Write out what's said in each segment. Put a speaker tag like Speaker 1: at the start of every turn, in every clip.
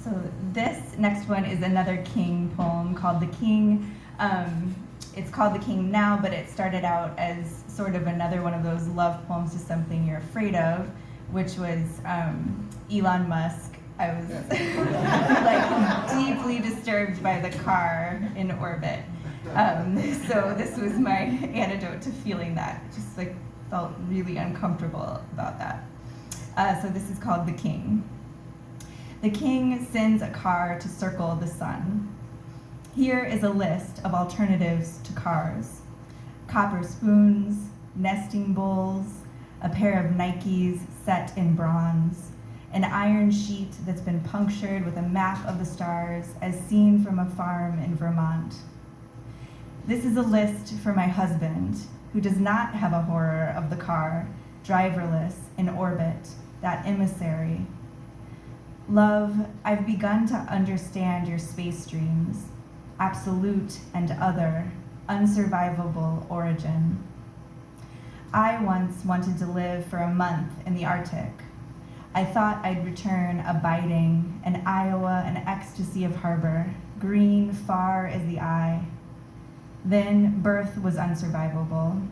Speaker 1: So this next one is another King poem called The King. It's called The King now, but it started out as sort of another one of those love poems to something you're afraid of, which was Elon Musk. I was like deeply disturbed by the car in orbit. So this was my antidote to feeling that. Just like felt really uncomfortable about that. So this is called The King. The king sends a car to circle the sun. Here is a list of alternatives to cars. Copper spoons, nesting bowls, a pair of Nikes set in bronze, an iron sheet that's been punctured with a map of the stars as seen from a farm in Vermont. This is a list for my husband, who does not have a horror of the car, driverless, in orbit, that emissary. Love, I've begun to understand your space dreams, absolute and other, unsurvivable origin. I once wanted to live for a month in the Arctic. I thought I'd return abiding, an Iowa, an ecstasy of harbor, green far as the eye. Then birth was unsurvivable.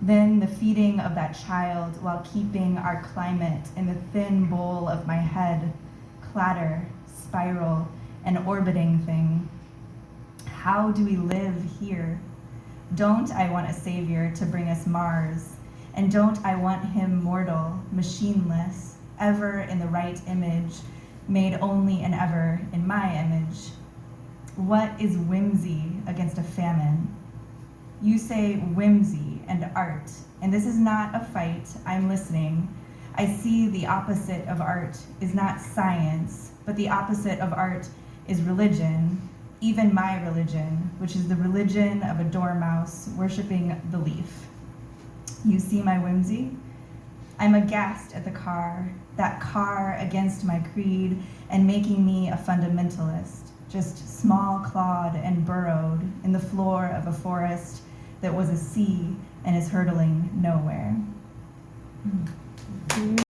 Speaker 1: Then the feeding of that child while keeping our climate in the thin bowl of my head, clatter, spiral, an orbiting thing. How do we live here? Don't I want a savior to bring us Mars? And don't I want him mortal, machineless, ever in the right image, made only and ever in my image? What is whimsy against a famine? You say whimsy and art, and this is not a fight, I'm listening. I see the opposite of art is not science, but the opposite of art is religion, even my religion, which is the religion of a dormouse worshiping the leaf. You see my whimsy? I'm aghast at the car, that car against my creed and making me a fundamentalist, just small-clawed and burrowed in the floor of a forest that was a sea and is hurtling nowhere.